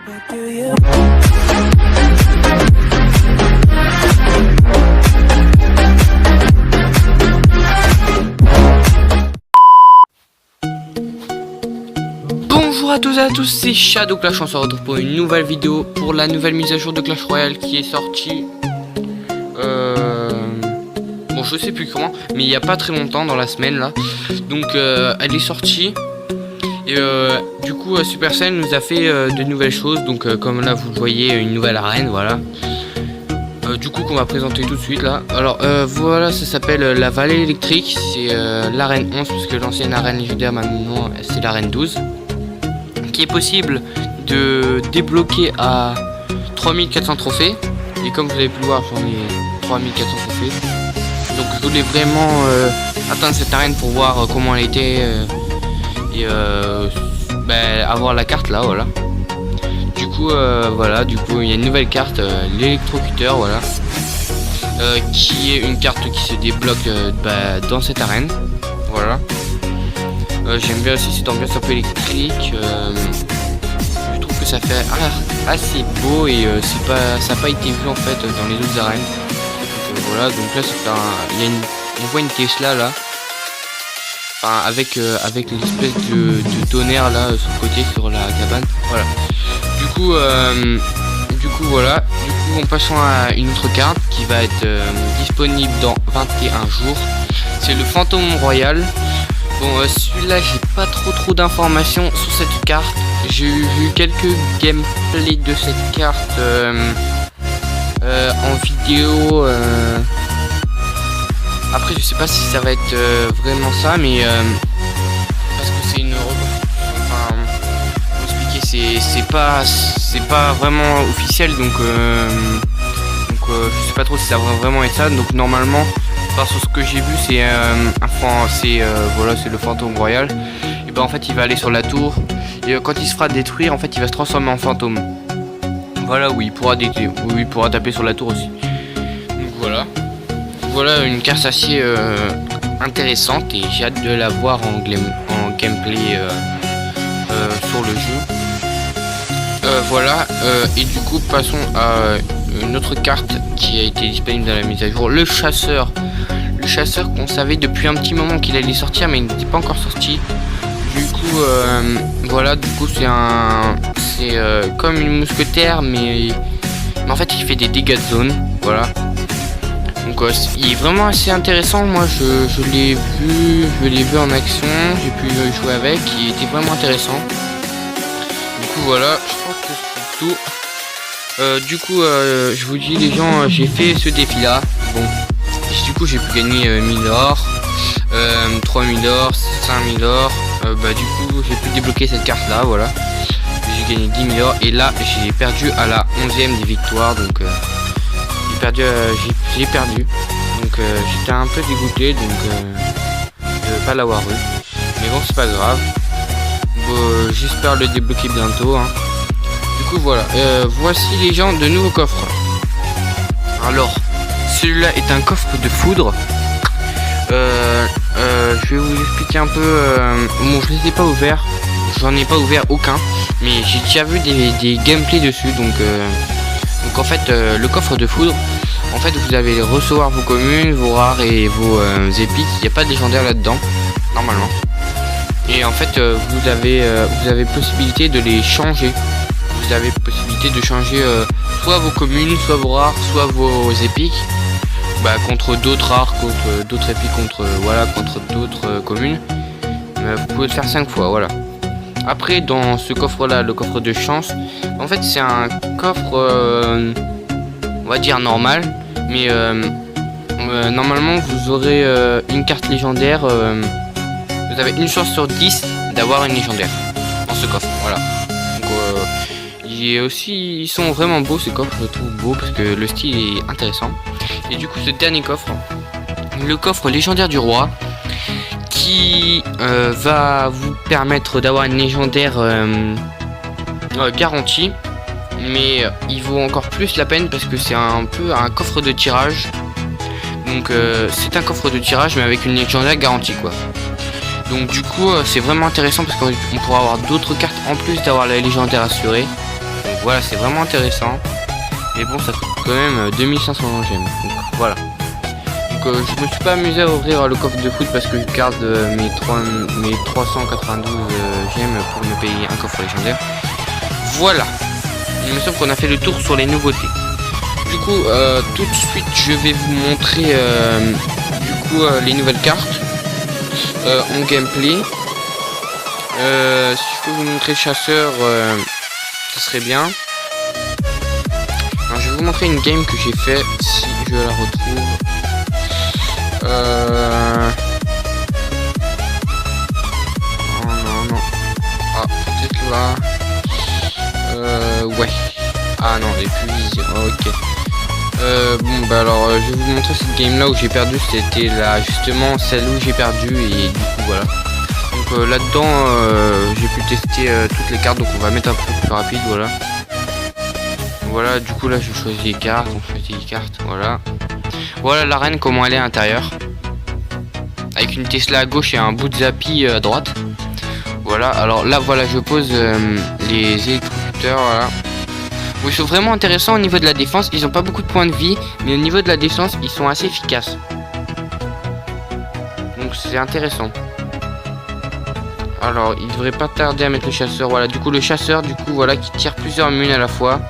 Bonjour à tous et à tous, c'est Shadow Clash, on se retrouve pour une nouvelle vidéo pour la nouvelle mise à jour de Clash Royale qui est sortie bon, je sais plus comment, mais il n'y a pas très longtemps, dans la semaine là. Donc elle est sortie et du coup Supercell nous a fait de nouvelles choses. Donc comme là vous le voyez, une nouvelle arène, voilà. Du coup qu'on va présenter tout de suite là. Alors voilà, ça s'appelle la vallée électrique. C'est l'arène 11 parce que l'ancienne arène légendaire maintenant c'est l'arène 12, qui est possible de débloquer à 3400 trophées. Et comme vous avez pu le voir, j'en ai 3400 trophées. Donc je voulais vraiment atteindre cette arène pour voir comment elle était et avoir la carte là, voilà. Du coup voilà, du coup il y a une nouvelle carte, l'électrocuteur, voilà, qui est une carte qui se débloque dans cette arène, voilà. J'aime bien aussi cette ambiance un peu électrique. Je trouve que ça fait assez beau et ça n'a pas été vu en fait dans les autres arènes. Donc, voilà, donc là on voit une Tesla là, enfin, avec l'espèce de tonnerre là sur le côté sur la cabane, voilà. Du coup voilà, du coup en passant à une autre carte qui va être disponible dans 21 jours, c'est le fantôme royal. Bon, celui-là j'ai pas trop d'informations sur cette carte. J'ai vu quelques gameplays de cette carte en vidéo. Après je sais pas si ça va être vraiment ça, mais parce que c'est une enfin, pour expliquer, c'est pas vraiment officiel, donc je sais pas trop si ça va vraiment être ça. Donc normalement, parce que ce que j'ai vu, c'est voilà, c'est le fantôme royal. Et ben en fait il va aller sur la tour et quand il se fera détruire, en fait il va se transformer en fantôme. Voilà, où il pourra taper sur la tour aussi. Donc voilà une carte assez intéressante et j'ai hâte de la voir en gameplay sur le jeu. Voilà, et du coup passons à une autre carte qui a été disponible dans la mise à jour, le chasseur. Le chasseur qu'on savait depuis un petit moment qu'il allait sortir, mais il n'était pas encore sorti. Du coup voilà, du coup c'est comme une mousquetaire, mais en fait il fait des dégâts de zone, voilà. Donc il est vraiment assez intéressant. Moi je l'ai vu en action, j'ai pu jouer avec, il était vraiment intéressant. Du coup voilà, je pense que c'est tout. Du coup je vous dis les gens, j'ai fait ce défi là. Bon, du coup j'ai pu gagner 1000 or, 3000 or, 5000 or. Du coup j'ai pu débloquer cette carte là, voilà. J'ai gagné 10 000 or et là j'ai perdu à la 11e des victoires. Donc j'ai perdu. Donc j'étais un peu dégoûté de pas l'avoir eu. Mais bon, c'est pas grave. Bon, j'espère le débloquer bientôt, hein. Du coup voilà, voici les gens de nouveaux coffres. Alors celui-là est un coffre de foudre. Je vais vous expliquer un peu. Bon, je les ai pas ouverts, j'en ai pas ouvert aucun, mais j'ai déjà vu des gameplays dessus. Donc en fait le coffre de foudre, en fait vous allez recevoir vos communes, vos rares et vos épiques. Il n'y a pas de légendaire là-dedans normalement. Et en fait vous avez possibilité de les changer. Vous avez possibilité de changer soit vos communes, soit vos rares, soit vos épiques, contre d'autres rares, contre d'autres épiques, contre d'autres communes. Vous pouvez le faire 5 fois, voilà. Après dans ce coffre là, le coffre de chance, en fait c'est un coffre on va dire normal, mais normalement vous aurez une carte légendaire. Vous avez une chance sur 10 d'avoir une légendaire dans ce coffre, voilà. Donc ils sont vraiment beaux ces coffres, je trouve beau parce que le style est intéressant. Et du coup ce dernier coffre, le coffre légendaire du roi, qui va vous permettre d'avoir une légendaire garantie, mais il vaut encore plus la peine parce que c'est un peu un coffre de tirage. Donc c'est un coffre de tirage mais avec une légendaire garantie, quoi. Donc du coup c'est vraiment intéressant parce qu'on pourra avoir d'autres cartes en plus d'avoir la légendaire assurée. Donc voilà, c'est vraiment intéressant. Mais bon, ça coûte quand même 2500 gemmes. Donc voilà. Donc je me suis pas amusé à ouvrir le coffre de foot parce que je garde mes 392 gemmes pour me payer un coffre légendaire. Voilà. Il me semble qu'on a fait le tour sur les nouveautés. Du coup, tout de suite, je vais vous montrer les nouvelles cartes en gameplay. Si je peux vous montrer chasseur, ça serait bien. Alors, je vais vous montrer une game que j'ai fait si je la retrouve. Non. Ah, peut-être là. Ouais. Ah non, elle est plus visible. Ok. Bon bah alors je vais vous montrer cette game là où j'ai perdu. C'était là justement celle où j'ai perdu et du coup voilà. Donc là dedans j'ai pu tester toutes les cartes, donc on va mettre un peu plus rapide. Voilà. Voilà, du coup là je choisis les cartes, on choisit les cartes, voilà. Voilà l'arène, comment elle est à l'intérieur. Avec une Tesla à gauche et un bout de Zappi à droite. Voilà, alors là voilà je pose les électrocuteurs, voilà. Bon, ils sont vraiment intéressants au niveau de la défense, ils ont pas beaucoup de points de vie, mais au niveau de la défense ils sont assez efficaces. Donc c'est intéressant. Alors il devrait pas tarder à mettre le chasseur, voilà, du coup le chasseur voilà qui tire plusieurs mules à la fois.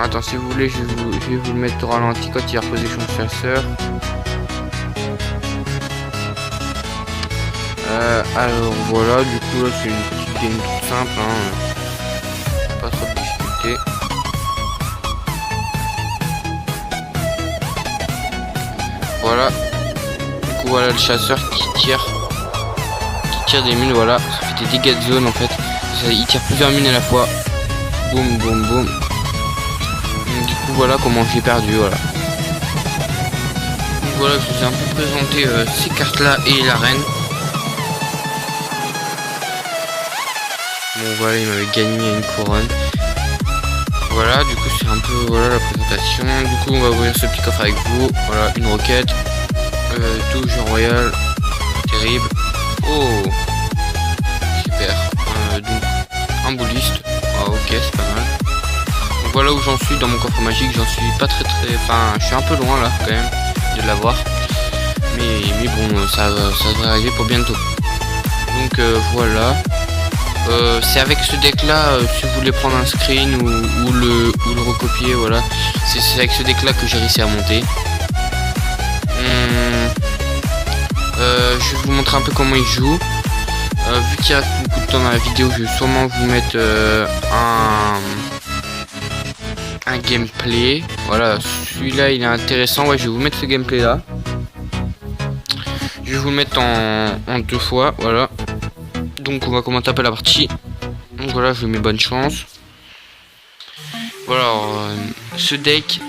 Attends, si vous voulez je vais vous le mettre au ralenti quand il va reposer son chasseur. Alors voilà, du coup là c'est une petite game toute simple, hein. Pas trop de difficulté. Voilà. Du coup voilà le chasseur qui tire des mules, voilà. Ça fait des dégâts de zone en fait. Il tire plusieurs mules à la fois. Boum boum boum. Du coup voilà comment j'ai perdu, voilà. Donc voilà, je vous ai un peu présenté ces cartes là et l'arène. Bon voilà, il m'avait gagné une couronne. Voilà, du coup c'est un peu voilà la présentation. Du coup on va ouvrir ce petit coffre avec vous. Voilà, une roquette. Tout jeu royal. Terrible. Oh super. Donc un bouliste. Ah ok, c'est pas mal. Donc voilà où j'en suis dans mon coffre magique. J'en suis pas très. Enfin je suis un peu loin là quand même de l'avoir. Mais bon ça devrait arriver pour bientôt. Donc voilà. C'est avec ce deck là, si vous voulez prendre un screen ou le recopier, voilà. C'est avec ce deck là que j'ai réussi à monter. Je vais vous montrer un peu comment il joue. Vu qu'il reste beaucoup de temps dans la vidéo, je vais sûrement vous mettre un gameplay. Voilà, celui-là il est intéressant. Ouais, je vais vous mettre ce gameplay là. Je vais vous le mettre en 2 fois, voilà. Donc on va commenter un peu la partie. Donc voilà, je lui mets bonne chance. Voilà, alors, ce deck,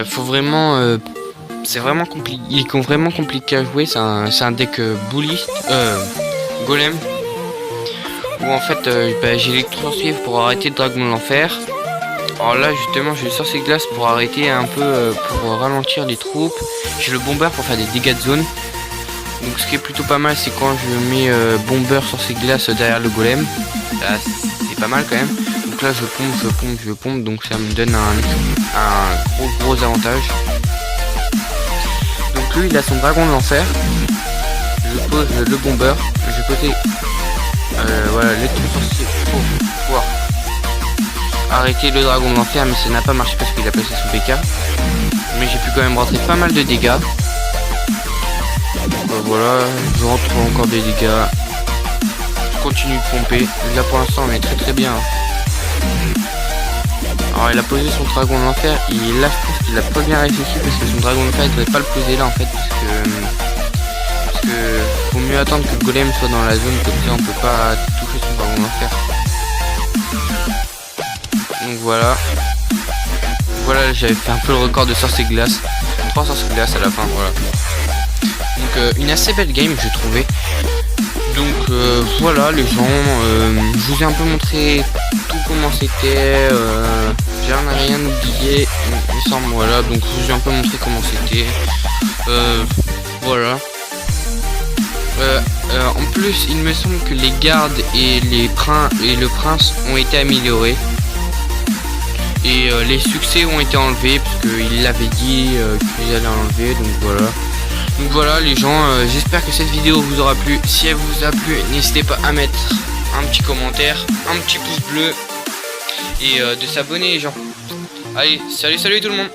faut vraiment, c'est vraiment compliqué. Il est vraiment compliqué à jouer. C'est un deck bouliste, golem. Où en fait, j'ai l'électro-suivre pour arrêter le dragon de l'enfer. Alors là justement j'ai le sorcier glace pour arrêter un peu, pour ralentir les troupes. J'ai le bomber pour faire des dégâts de zone. Donc ce qui est plutôt pas mal, c'est quand je mets bomber sur ces glaces derrière le golem. Là c'est pas mal quand même. Donc là je pompe, donc ça me donne un gros avantage. Donc lui il a son dragon de l'enfer. Je pose le bomber. Je vais poser voilà l'électro-sorcier pour pouvoir arrêter le dragon de l'enfer, mais ça n'a pas marché parce qu'il a passé sous PK. Mais j'ai pu quand même rentrer pas mal de dégâts. Voilà, je rentre encore des dégâts. Je continue de pomper. Là pour l'instant on est très bien. Alors il a posé son dragon de l'enfer. Là je pense qu'il a pas bien réfléchi parce que son dragon de l'enfer il devrait pas le poser là en fait. Parce que faut mieux attendre que le golem soit dans la zone, comme ça on peut pas toucher son dragon de l'enfer. Donc voilà. Voilà, j'avais fait un peu le record de sorcier glace. 3 sorciers glace à la fin, voilà. Donc une assez belle game je trouvais. Donc voilà les gens, je vous ai un peu montré tout comment c'était, j'en ai rien oublié il me semble, voilà, donc je vous ai un peu montré comment c'était, voilà. En plus, il me semble que les gardes et le prince ont été améliorés. Et les succès ont été enlevés parce qu'il l'avait dit qu'ils allaient enlever. Donc voilà. Donc voilà les gens, j'espère que cette vidéo vous aura plu. Si elle vous a plu, n'hésitez pas à mettre un petit commentaire, un petit pouce bleu et de s'abonner les gens. Allez, salut tout le monde.